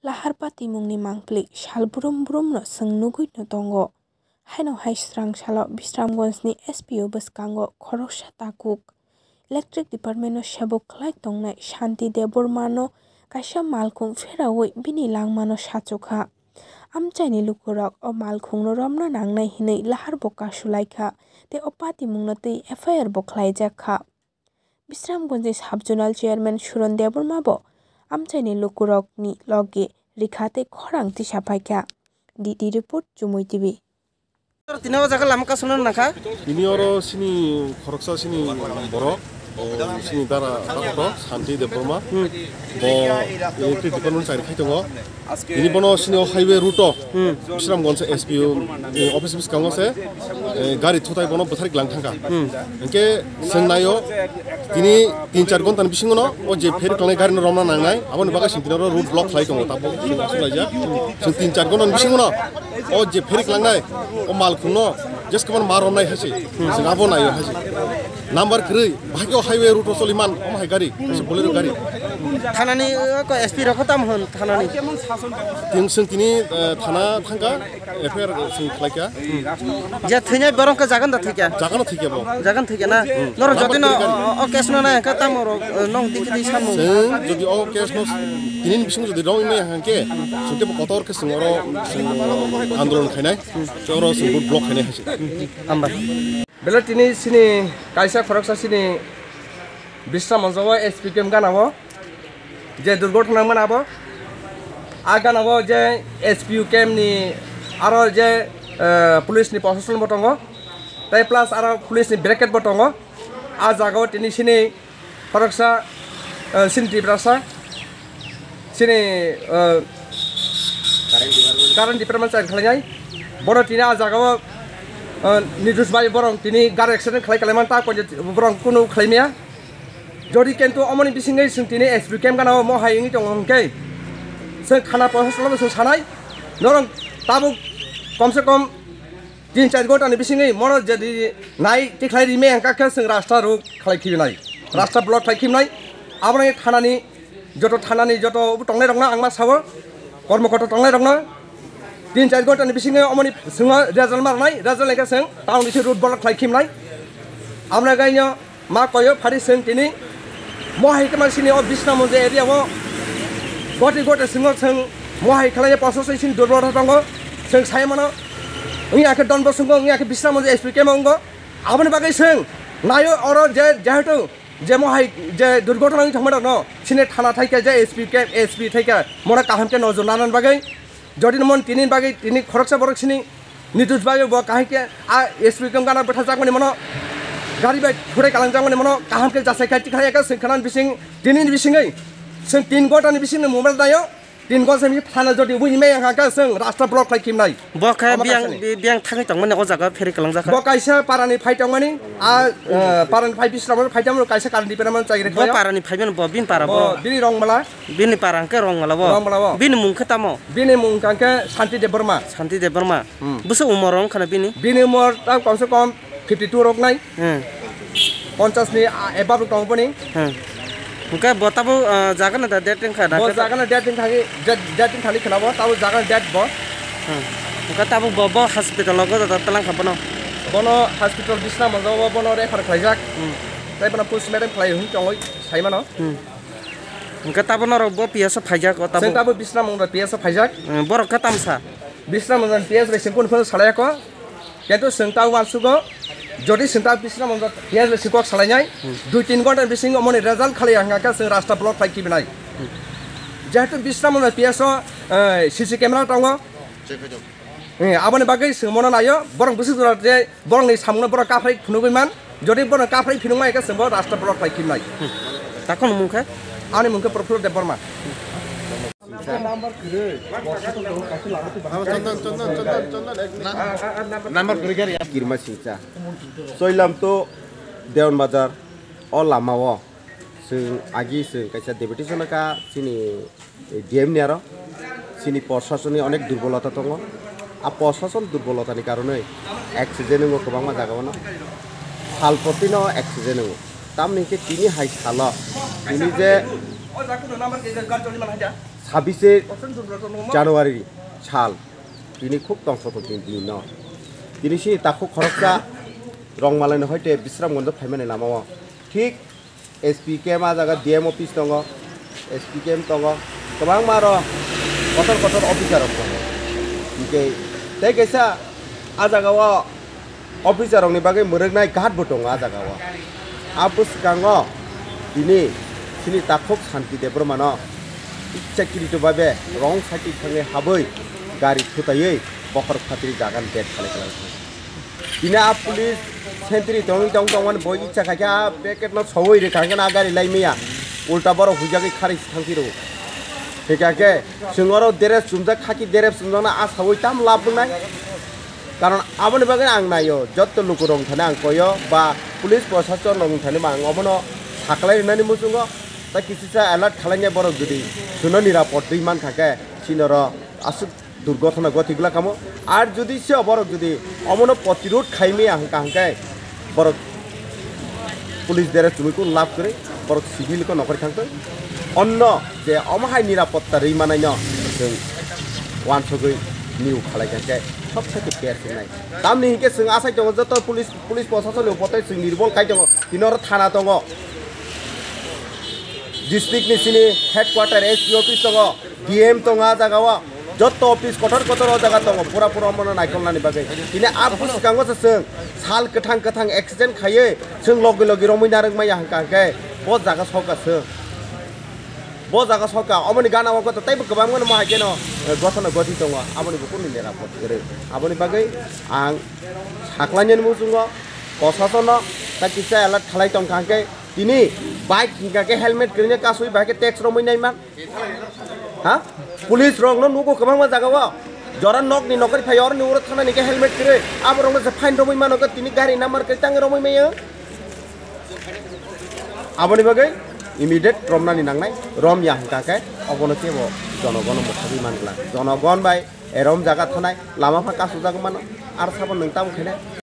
Laharpati mungni mangplik sal brum no sengnuguit no tongo. Haino haisrang salo Bisramgons ni SPO beskango khoroksa takuk. Electric Department no shabok klaik tongnai Shanti Deborma no kaisa malkhung ferawoi bini langmano sachokha. Amchaini lukurok o malkhung no romno nangnai hinui lahar boka sulaikha te opati mungno tui FIR bo khlaijakha. Bisramgons Subzonal Chairman Suron Deborma bo amchaini lukurok ni loge rikhate khorang tisapaikha. DD report Chumui TV. Tinawa jaga lama kasunan nakha. Ini oro sini khoroksa sini borok. Sini dara rakoto Shanti Deborma. Bo electric department side khai tongo. Ini bono sini highway route Bisramgons SPO office biskango se gari thutai bono bethari lang thangka. Engke sengnayo ini 3-4 gontan bisingono o je feri kalai gari no romna nangnai aboni baga sintinoro route block khai tongo tapo sulaija. Sing 3-4 gontan bisingono o je feri kalangnai o malkhungno just kaman maromnai hasi. Sing abo nayo hasi. Number 3 bahagyo highway route soliman o mahai gari kasi bolero gari. Thanani ko SP rakotam hon thanani. Sing tini thana thangka FIR sing khlaika. Je thenya borong ka jagan da thekya. Jagan thekya bo. Jagan thekya na. Nor jodino o case no na ka tam ro nong tikdi samu. Jodi o case no tinin bising jodi rong me hangke sinte kotor ke singoro andolon khainai. Choro sing block khainai hasi. Ambar. Bela tini sini kaisa khoroksa sini Bisramgonswa SPKM ganawo. Je durghotna manabo. Aganawo je SPKM ni aro je police ni prosecution botongo. Tai plus aro police ni bracket botongo. A jago tini sini khoroksa sini tibrasa sini current department side khalai boro tini a jago nidus bai borong tini gar accident khalai kaleman ta ko borong kunu khlaimia jodi kento omoni bisingai sing tini SPKM ganawo mo haingi tongongke se khana prosecution se sanai norong tabu komse kom 3-4 gota ni bisingai mono jadi nai tiklai rime angka ke sing rasta ru khalai khibinai rasta block khalai khibnai abone thanani joto tongnai rongna angma sawo kormokota tongnai rongna 3-4 gota ni bisingai omoni singa result marnai result leka sing taung disi road block khalai khibnai amna gainyo ma koyo phari sing tini mohai keman sini o Bisramgons area wo goti singo sing mohai khalai process sin durbor tongo sing saimano ngi ake don bosungo ngi ake Bisramgons SPKM ongo abone bagai sing nayo oro je jehetu je mohai je durghotona thangma no sine thana thaika je SPKM SP thaika mona kahamke nojor nanan bagai jodi mon tinin bagai tini khoroksa borok sini nidus bagai bo kahike a SPKM gana betha jakmani mono gari bai phurai kalangjangmani mono kahamke jasai khai tikhai ka singkhanan bising tinin bisingai sing 3 gotani bising mobile dayo 3 got sami thana jodi bui me angka sing rasta block khai kimnai bo kha biang thangi tongmani o jaga feri kalangjaka bo kaisa parani phai tongmani a parani phai Bisramgons phai tongmani kaisa karan department chai bo parani phai ben bo bin para bo bini rongmala bini parangke rongmala bo bini mungkha tamo bini mungkangke Shanti Deborma buso umorong khana bini umor ta komse kom 52 rok nai 50 ni above tongpani Muka buat tabu jangan ada dating kan? Buat jangan ada dating kali kenapa? Tabu jangan dat bo. Muka tabu bobo hospital logo telang kapan? Bono hospital Bisramgons bono refer kerajak. Tapi bono postmortem kelai hung congoi, saya mana? Muka tabu noro bo biasa pajak atau tabu? Saya tabu Bisramgons biasa pajak. Borok katamsa. Bisramgons biasa resiko pun salah ko. Kentu sengtau wansugo. Jodi sengtau Bisramgons biasa resiko salahnya. 2-3 gota bising omoni result kali angka seng rasta block lagi binai. Jatuh Bisramgons biasa CC camera tongo. Abone bagai semona nayo borong busi surat je borong ni samuna borong kafai phunubiman jodi borong kafai phunumai ka sembo rasta block lagi binai. Takon mungka? Ani mungka Profesor Deborma. Number kiri Kirma Singcha. Soilam to Dewan Bazar all lamawo. Sing agi sing kaisa deputy sonaka sini DM niaro sini প্রশাসনে অনেক দুর্বলতা tongo. A প্রশাসন দুর্বলতানি কারণে accident ngo kobangma jagao hal potino accident ngo tamni ke tini hai sala tini je 26 January সাল তিনি খুব দংশত দিন তিনি সি তাকু খরচা রং মালাইनो হইতে বিশ্রামগঞ্জ ফাইমাने लामाव ঠিক एसपी केम आ जागा डीएम अफिस दङ एसपी केम दङ गोबां मार कथर अफिसार दङ इके तै कैसा आ जागाव अफिसारनि बागै मोरगनाय घाटबो दङ आ जागाव आपुस कांग दिनि सिनि ताखक शान्ति देब्रमान इच्छाकृत भाबे रं साइटि थाङै हाबै गारि थुतायै बखर खातिर जागान बेट खालाय दिना पुलिस सेंट्री दंगन बय इच्छा खाया पेकेट न सवै रे थांगोन आ गारि लाइमिया उल्टा बर हुजागै खारि थांखिरो हेकाके सिंगरो देरे सुमजा खाकी देरे सुमजना आ सवै ताम लाबनाय कारण आबनि बागै आं नायो जत्त लोक रं थाने आं कयो बा पुलिस प्रशासन रं थाने मा आं अबनो थाखलाय होननानै मुसुंगो ता किसिसा अलर्ट खालायनाय बर जुदि सुनो निरापद दैमान थाके सिनर आसु दुर्घटना गतिगला कामो आर जुदि से बरक जुदि अमनो प्रतिरोध खाइमे हांका बरक पुलिस देरे तुमिको लाभ करे बरक सिभिल को नखरि थांतो अन्न जे अमहाय निरापत्ता रैमानाय न जों वानसगै निउ खालायगाके सबसे केस नाय तामनि हिके जों आसाय दङ जत पुलिस प्रशासन उपतै जों निर्बल खाय दङ दिनर थाना दङ डिस्ट्रिक्ट निसिनि हेडक्वार्टर एसपी अफिस दङ डीएम दङ आ जागाव जत अफिस कथर जगह दङ पुरा मन नायखननानै बागै दिनै आपुस कांगो जों साल गोथां एक्सिडेन्ट खायो जों लगे रमैना रोंमाया हांकाके ब जागा सका अमनि गानाव गत तैबो गोबां मन माहायके न गथन गति दङ आबनि बको निरापद करे आबनि बागै आं साख्लायनि मुजुंग प्रशासन ता किसा अलर्ट खालाय दं कांके दिनै बाइक हिंगाके हेलमेट करिने कासुइ बाके टैक्स रमैनाय मान हा पुलिस रंग न नुगो गोबां मा जागाव जरा नक नि नकरि फायर नि उर थाना निके हेलमेट करे अब रंग से फाइन रमै मानक तिनि गारि नम्बर के तांग रमै मेयो आबनि बागै इमिडिएट रमनानि नांनाय रम या हंकाके अबनो केबो जनगण मथाबि मानला जनगण बाय एरम जागा थानाय लामा फाका सुजाग मान आर साबन नोंताम खेने